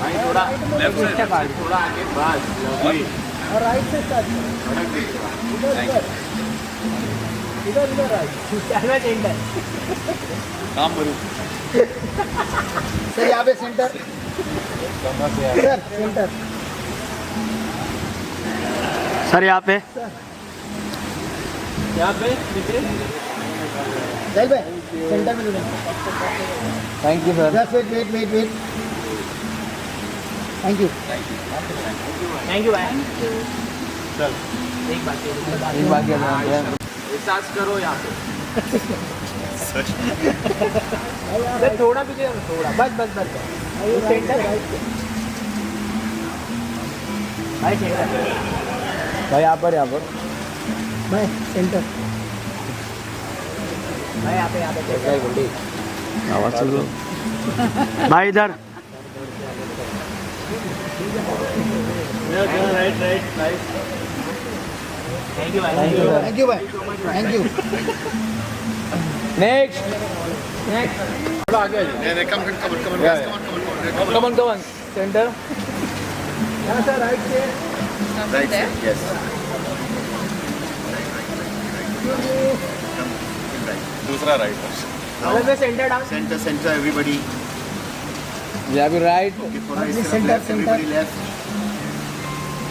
भाई थोड़ा लेफ्ट से थोड़ा आगे बस और राइट से स्टार्ट इधर इधर राइट सेंटर काम करूं सर यहाँ पे सेंटर सर सेंटर सर यहाँ पे चल भाई सेंटर में thank you sir. Just wait wait wait wait thank you भाई चल एक बात सांस करो यहाँ पे सर थोड़ा पीछे थोड़ा बस बस बस सेंटर भाई सेंटर भाई यहाँ पर भाई सेंटर भाई यहाँ पे आवाज़ सुन लो भाई इधर right right right thank you भाई थैंक यू भाई थैंक यू नेक्स्ट थोड़ा आगे आ जाओ नहीं कम कम ऑन सेंटर यहाँ सर राइट से राइट यस दूसरा राइट अलग में centre down centre centre everybody यहाँ भी राइट थोड़ा इस तरफ Center, left center. Everybody left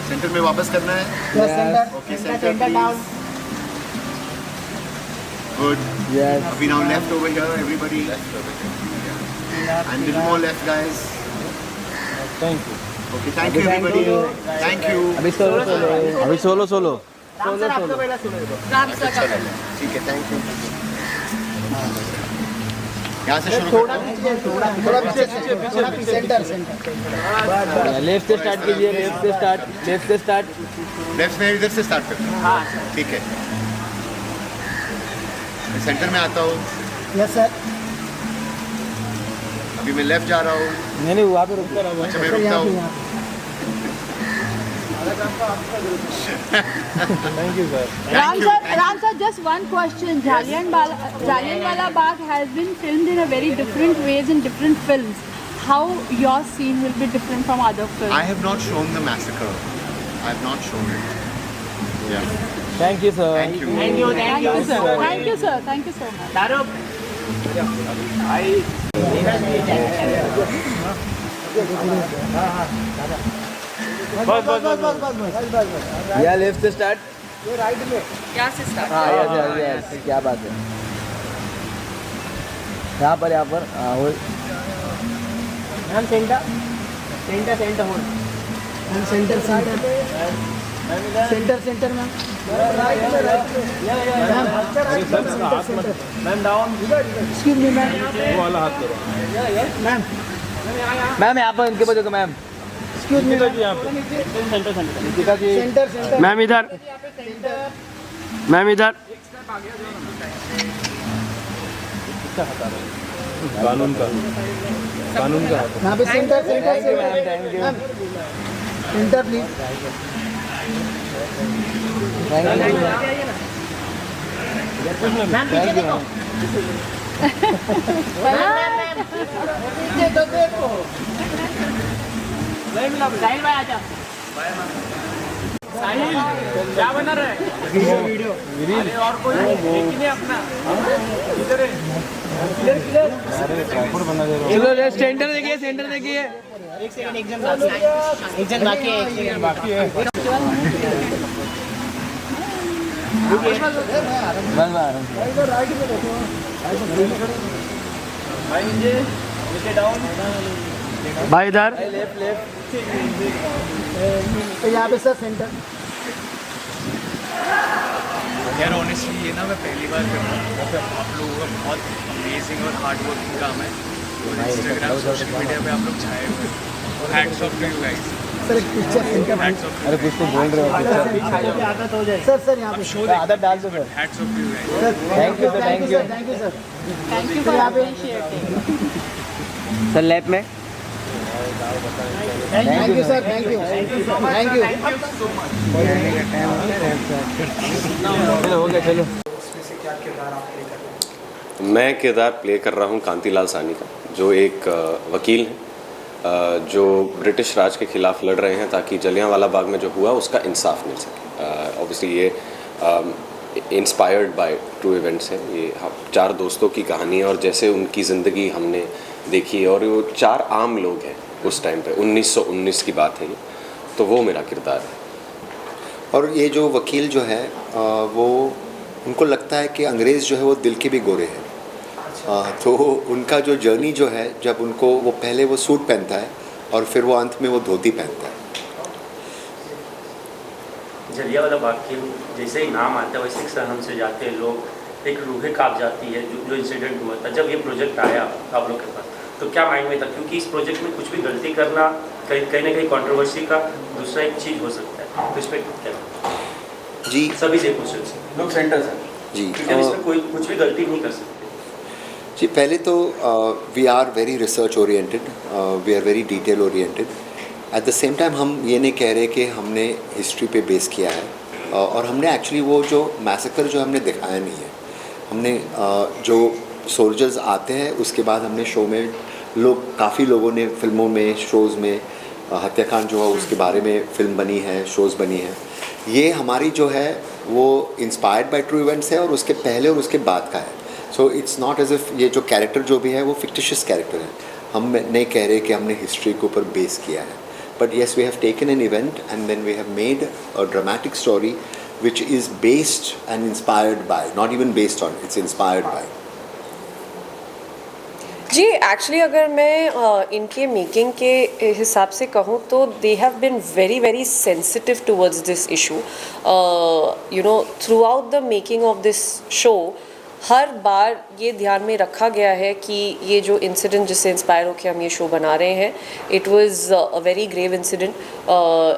centre में वापस करना है plus centre Okay, centre center, centre down good yes अभी now left over here everybody and little more left guys thank you okay thank you everybody thank you अभी solo Ram sir आपका पहला सुनो ठीक है थैंक यू यहाँ से शुरू थोड़ा करता हूँ पीछे थोड़ा पीछे सेंटर सेंटर लेफ्ट से स्टार्ट कीजिए लेफ्ट से स्टार्ट लेफ्ट में इधर से स्टार्ट करता हूँ हाँ ठीक है मैं सेंटर में आता हूँ यस सर अभी मैं लेफ्ट जा रहा हूँ नहीं वहाँ पे रुक कर अच्छा मैं रुकता हूँ thank you sir Ram sir, just one question. Jallianwala Bagh has been filmed in a very different ways in different films. How your scene will be different from other films? I have not shown the massacre. I have not shown it. Yeah. Thank you sir Thank you. Thank you Thank you, sir. Thank you, sir. Thank you so much. दारू भाई बस बस बस बस बस बस या left से स्टार्ट ये राइट में यहाँ से start. हाँ यस क्या बात है यहाँ पर हाँ हो ma'am centre centre centre hold ma'am centre centre centre centre ma'am right में ma'am centre ma'am down excuse me ma'am वो वाला हाथ करो मैम मैम यहाँ पर इनके बजो मैम एक्सक्यूज मी यहाँ पे centre centre centre centre ma'am इधर मैम इधर कानून का यहाँ पे centre centre ma'am centre please ma'am पीछे देखो पीछे तो देखो साहिल भाई आजा साहिल क्या बना रहा है वीडियो अरे और कोई लेकिन अपना इधर चलो सेंटर देखिए एक सेकंड एग्जाम बाकी है राइट में देखो भाई नीचे नीचे डाउन भाई इधर तो यहाँ पे सर सेंटर यार ऑनेस्टली ये ना मैं पहली बार कर रहा हूँ आप लोगों का बहुत अमेजिंग और हार्ड वर्किंग काम है और इंस्टाग्राम सोशल मीडिया पे आप लोग छाए हुए हैं hats off to you guys sir एक पिक्चर सेंटर हैट्स ऑफ अरे कुछ तो बोल रहे हो आदत हो जाए सर सर यहाँ पे आदत डाल दो sir hats off to you guys thank you sir thank you sir Thank you for appreciating. Sir left में thank you sir thank you thank you चलो हो गया चलो मैं किरदार प्ले कर रहा हूँ कांतिलाल सानी का, जो एक वकील हैं जो ब्रिटिश राज के ख़िलाफ़ लड़ रहे हैं ताकि जलियांवाला बाग में जो हुआ उसका इंसाफ मिल सके। ऑब्वियसली ये इंस्पायर्ड बाय ट्रू इवेंट्स है। ये 4 दोस्तों की कहानी है और जैसे उनकी ज़िंदगी हमने देखी, और वो 4 आम लोग हैं उस टाइम पे, 1919 की बात है ये, तो वो मेरा किरदार है। और ये जो वकील जो है वो उनको लगता है कि अंग्रेज़ जो है वो दिल के भी गोरे हैं। तो उनका जो जर्नी जो है, जब उनको वो पहले वो सूट पहनता है और फिर वो अंत में वो धोती पहनता है। जलियांवाला बाग के जैसे ही नाम आता है वैसे ही सहम से जाते हैं लोग, एक रूहें काँप जाती है। जो इंसिडेंट हुआ था जब ये प्रोजेक्ट आया आप लोग के पास, तो क्या माइंड में था? क्योंकि इस प्रोजेक्ट में कुछ भी गलती करना कहीं ना कहीं कंट्रोवर्सी का दूसरा एक चीज़ हो सकता है, तो इसमें क्या जी सभी से क्वेश्चन लोग सेंटर सर जी क्योंकि इसमें कोई कुछ भी गलती नहीं कर सकते। जी पहले तो we are very research oriented, we are very detail oriented. At the same time हम ये नहीं कह रहे कि हमने हिस्ट्री पे बेस किया है, और हमने एक्चुअली वो जो मैसेकर जो हमने दिखाया नहीं है। हमने जो सोल्जर्स आते हैं उसके बाद हमने शो में काफ़ी लोगों ने फिल्मों में, शोज़ में, हत्याकांड जो है उसके बारे में फिल्म बनी है, शोज़ बनी है। ये हमारी जो है वो इंस्पायर्ड बाय ट्रू इवेंट्स है और उसके पहले और उसके बाद का है। So it's not as if ये जो कैरेक्टर जो भी है वो फिक्टिशियस कैरेक्टर है। हम नहीं कह रहे कि हमने हिस्ट्री के ऊपर बेस किया है, but yes we have taken an event and then we have made a dramatic story which is based and inspired by, not even based on, it's inspired by. जी एक्चुअली अगर मैं इनके making के हिसाब से कहूँ तो they have been very very sensitive towards this issue. You know throughout the making of this show हर बार ये ध्यान में रखा गया है कि ये जो इंसिडेंट जिससे इंस्पायर होकर हम ये शो बना रहे हैं, it was a very grave incident.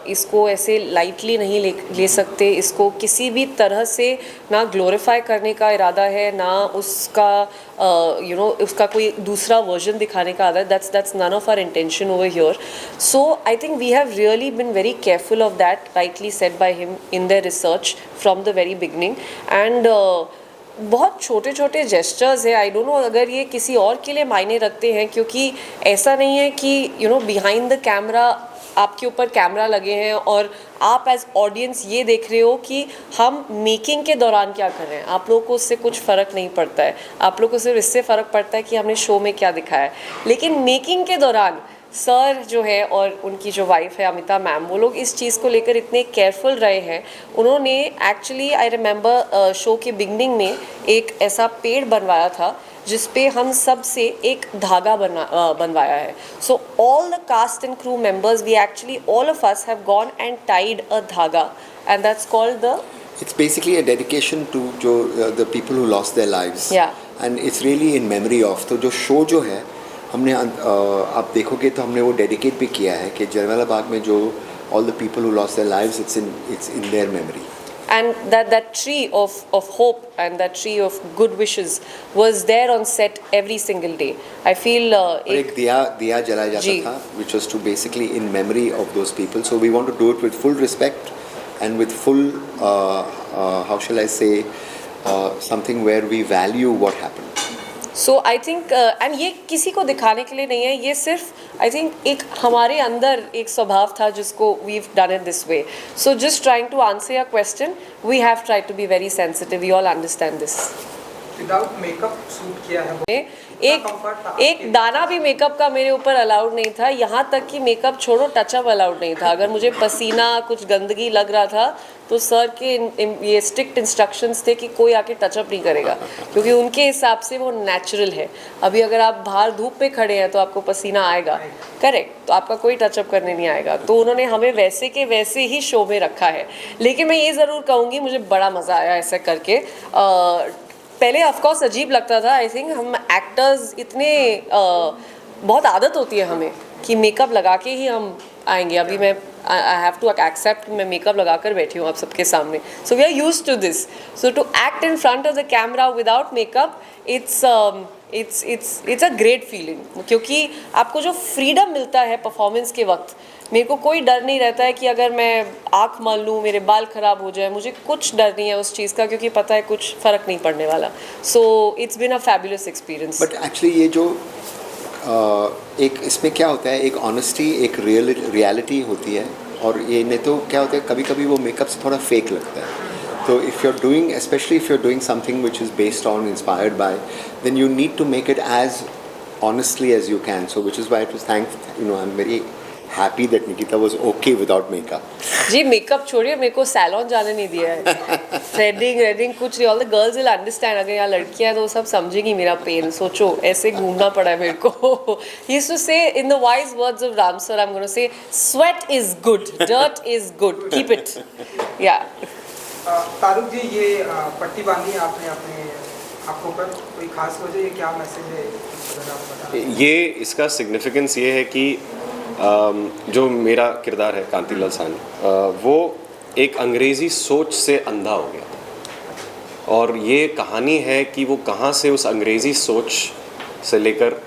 इसको ऐसे लाइटली नहीं ले सकते। इसको किसी भी तरह से ना ग्लोरीफाई करने का इरादा है, ना उसका उसका कोई दूसरा वर्जन दिखाने का इरादा है। That's none of our intention over here. So I think we have really been very careful of that, rightly said by him in their research from the very beginning. And बहुत छोटे छोटे gestures है, I don't know अगर ये किसी और के लिए मायने रखते हैं, क्योंकि ऐसा नहीं है कि बिहाइंड द कैमरा आपके ऊपर कैमरा लगे हैं और आप एज ऑडियंस ये देख रहे हो कि हम मेकिंग के दौरान क्या कर रहे हैं। आप लोगों को उससे कुछ फ़र्क नहीं पड़ता है, आप लोगों को सिर्फ इससे फ़र्क पड़ता है कि हमने शो में क्या दिखाया है। लेकिन मेकिंग के दौरान सर जो है और उनकी जो वाइफ है अमिता मैम, वो लोग इस चीज़ को लेकर इतने केयरफुल रहे हैं। उन्होंने एक्चुअली आई रिमेंबर शो के बिगनिंग में एक ऐसा पेड़ बनवाया था जिस पे हम सब से एक धागा बनवाया है। So all the cast and crew members, we actually all of us have gone and tied a धागा and that's called the It's basically a dedication to the people who lost their lives. Yeah. And it's really in memory of. तो जो show जो है हमने आप देखोगे तो हमने वो डेडिकेट भी किया है कि जलियांवाला बाग में जो all the people who lost their lives, it's in their memory. And that tree of hope and that tree of good wishes was there on set every single day. I feel और एक दिया जलाया जाता था, which was to basically in memory of those people. So we want to do it with full respect and with full how shall I say something where we value what happened. So I think and ये किसी को दिखाने के लिए नहीं है, ये सिर्फ आई थिंक एक हमारे अंदर एक स्वभाव था जिसको we done it this way. So just trying to answer your question, we have try to be very sensitive, we all understand this. Without makeup shoot किया है. एक दाना भी मेकअप का मेरे ऊपर अलाउड नहीं था, यहाँ तक कि मेकअप छोड़ो टचअप अलाउड नहीं था. अगर मुझे पसीना कुछ गंदगी लग रहा था तो सर के ये स्ट्रिक्ट इंस्ट्रक्शंस थे कि कोई आके टचअप नहीं करेगा, क्योंकि उनके हिसाब से वो नेचुरल है. अभी अगर आप बाहर धूप पे खड़े हैं तो आपको पसीना आएगा, करेक्ट, तो आपका कोई टचअप करने नहीं आएगा. तो उन्होंने हमें वैसे के वैसे ही शो में रखा है. लेकिन मैं ये ज़रूर कहूँगी मुझे बड़ा मज़ा आया ऐसा करके. पहले ऑफकोर्स अजीब लगता था. आई थिंक हम एक्टर्स इतने बहुत आदत होती है हमें कि मेकअप लगा के ही हम आएंगे. अभी मैं आई हैव टू एक्सेप्ट, मैं मेकअप लगा कर बैठी हूँ आप सबके सामने. So we are used to this. So to act in front of the camera without makeup, it's a great feeling, क्योंकि आपको जो फ्रीडम मिलता है परफॉर्मेंस के वक्त, मेरे को कोई डर नहीं रहता है कि अगर मैं आँख मान लूँ मेरे बाल ख़राब हो जाए, मुझे कुछ डर नहीं है उस चीज़ का, क्योंकि पता है कुछ फ़र्क नहीं पड़ने वाला. So it's been a fabulous experience. But actually ये जो एक इसमें क्या होता है, एक ऑनेस्टी, एक रियलिटी होती है, और ये नहीं तो क्या होता है कभी कभी वो मेकअप से थोड़ा फेक लगता है. तो if you are doing, specially if you are doing something which is based on, inspired by, then you need to make it as honestly as you can. So which is why to thank, I'm very happy that Nikita was okay without makeup. जी makeup छोड़िए, मेरे को salon जाने नहीं दिया है. Threading कुछ नहीं. All the girls will understand. अगर यहाँ लड़कियाँ हैं तो वो सब समझेगी मेरा पेन. सोचो ऐसे घूमना पड़ा है मेरे को. He used to say in the wise words of Ram sir, I'm going to say sweat is good, dirt is good, keep it. Yeah. तारुक जी, ये पट्टी बांधी आपने अपने आँखों पर, कोई खास वजह, ये क्या मैसेज है, अगर आप बता. ये इसका सिग्निफिकेंस ये है कि जो मेरा किरदार है कांतिलाल सानी, वो एक अंग्रेज़ी सोच से अंधा हो गया था, और ये कहानी है कि वो कहाँ से उस अंग्रेज़ी सोच से लेकर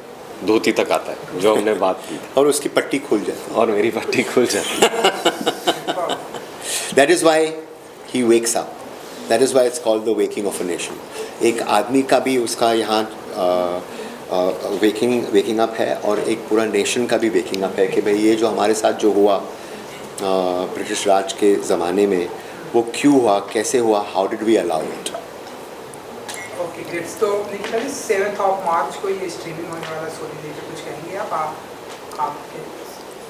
धोती तक आता है, जो हमने बात की, और उसकी पट्टी खुल जाती है, और मेरी पट्टी खुल जाती है. That is why he wakes up. That is why it's called the waking of a nation. एक आदमी का भी उसका यहाँ वेकिंग अप है, और एक पूरा नेशन का भी वेकिंग अप है कि भाई ये जो हमारे साथ जो हुआ ब्रिटिश राज के ज़माने में, वो क्यों हुआ, कैसे हुआ, how did we allow it. Okay great. तो निकिता जी, 7th of March को ये स्ट्रीमिंग होने वाला सोनी लिव पे, कुछ कहेंगे आपके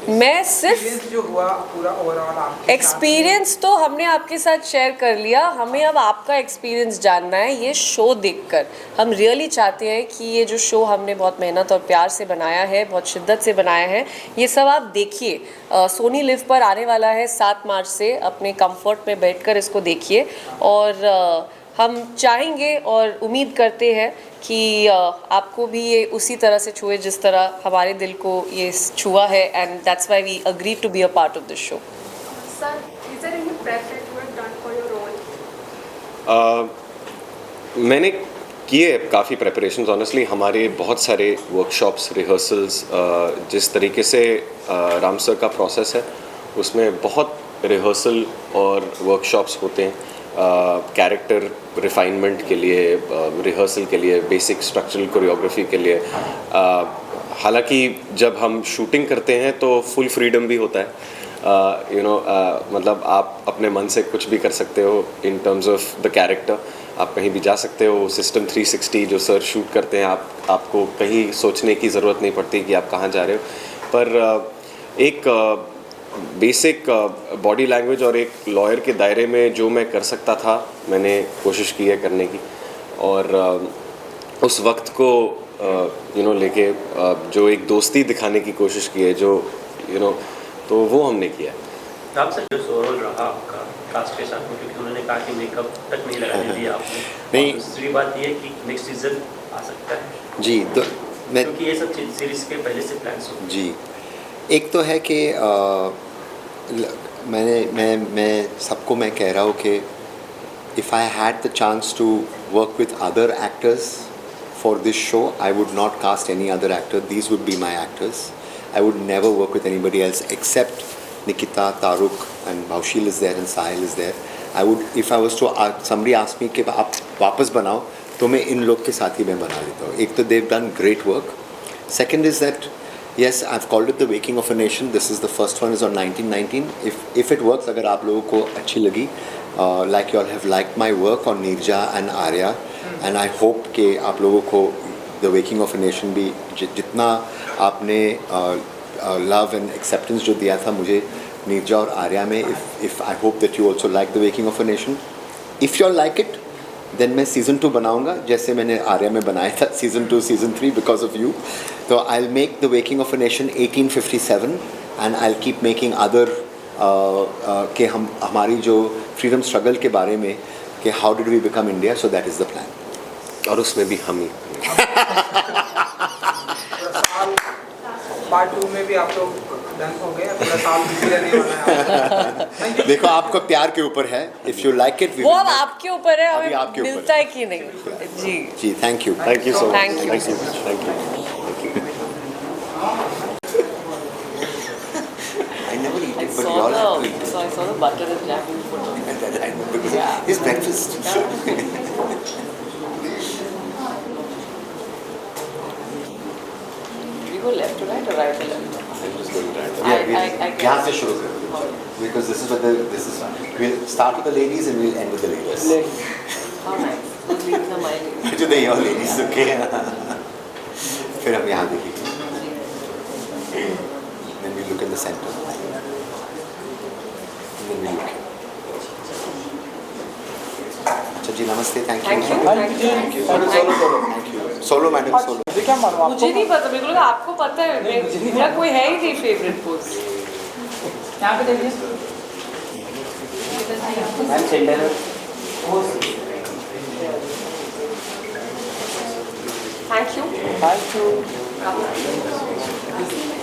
मैं सिर्फ जो हुआ पूरा ओवरऑल आपके एक्सपीरियंस तो हमने आपके साथ शेयर कर लिया. हमें अब आपका एक्सपीरियंस जानना है ये शो देखकर. हम रियली चाहते हैं कि ये जो शो हमने बहुत मेहनत और प्यार से बनाया है, बहुत शिद्दत से बनाया है, ये सब आप देखिए. सोनी लिव पर आने वाला है 7 मार्च से. अपने कंफर्ट में बैठकर इसको देखिए, और हम चाहेंगे और उम्मीद करते हैं कि आपको भी ये उसी तरह से छुए जिस तरह हमारे दिल को ये छुआ है. And that's why we agree to be a part of this show. Sir, is there any prep that you have done for your role? मैंने किए काफ़ी प्रेपरेशंस. ऑनेस्टली हमारे बहुत सारे वर्कशॉप्स, रिहर्सल्स, जिस तरीके से राम सर का प्रोसेस है उसमें बहुत रिहर्सल और वर्कशॉप्स होते हैं. कैरेक्टर रिफाइनमेंट के लिए, रिहर्सल के लिए, बेसिक स्ट्रक्चरल कोरियोग्राफी के लिए. हालांकि जब हम शूटिंग करते हैं तो फुल फ्रीडम भी होता है. मतलब आप अपने मन से कुछ भी कर सकते हो in terms of the character. आप कहीं भी जा सकते हो. सिस्टम 360 जो सर शूट करते हैं, आपको कहीं सोचने की ज़रूरत नहीं पड़ती कि आप कहाँ जा रहे हो. पर एक बेसिक बॉडी लैंग्वेज और एक लॉयर के दायरे में जो मैं कर सकता था, मैंने कोशिश की है करने की. और उस वक्त को लेके जो एक दोस्ती दिखाने की कोशिश की है, जो तो वो हमने किया है. आप सर जो सोरोल रहा आपका कास्ट के साथ में, क्योंकि उन्होंने कहा कि मेकअप तक नहीं लगाने दिया आपने. नहीं. दूसरी बात ये कि नेक्स्ट सीजन आ सकता है जी. तो मैं, क्योंकि ये सब सीरीज के पहले से प्लान्स हो. जी, एक तो है कि मैं सबको मैं कह रहा हूँ कि if I had the chance to work with other actors for this show, I would not cast any other actor. These would be my actors. I would never work with anybody else except Nikita, Taruk, and Baushil is there, and Sahil is there. I would, if I was to somebody ask me कि आप वापस बनाओ, तो मैं इन लोग के साथ ही मैं बना लेता हूँ. एक तो they've done great work. Second is that yes, I've called it the Waking of a Nation. This is the first one is on 1919. If it works, अगर आप लोगों को अच्छी लगी, like you all have liked my work on Neerja and Arya, and I hope कि आप लोगों को the Waking of a Nation भी जितना आपने love and acceptance जो दिया था मुझे नीरजा और आर्या में, if I hope that you also like the Waking of a Nation. If you all like it, then मैं season 2 बनाऊंगा, जैसे मैंने आर्या में बनाया था season 2, season 3 because of you. तो I'll make the Waking of a Nation 1857 and I'll keep making other कि हमारी जो freedom struggle के बारे में कि how did we become India, so that is the plan. और उसमें भी हम ही. पार्ट 2 में भी आप लोग देखो आपका प्यार के ऊपर है. If you like it, we वो will अब make- आपके ऊपर है, अभी आपके हमें ऊपर मिलता है कि नहीं. जी. जी, thank you. Thank you so much. Thank you. Thank you. Thank you. I never eat I it, but saw you all have to the eat so I saw the butter and jam you put on. it. I know, because Yeah. it's breakfast. We go left to right or right to left? I'm just going to Yeah, I guess. यहाँ से शुरू करें. Alright. Because this is what we'll start with the ladies and we'll end with the ladies. How nice. Those ladies are my ladies. Today your ladies, okay? फिर हम यहाँ देखेंगे. Then we look in the center. And then we look here. अच्छा जी, नमस्ते. Thank you. Thank you. Thank you. Thank you. Solo madam, solo. मुझे नहीं पता, मेरे को लगा आपको पता है. मेरा कोई है ही नहीं फेवरेट पोज. यहाँ पे देखिए. Ma'am centre. Thank you. Thank you. Come.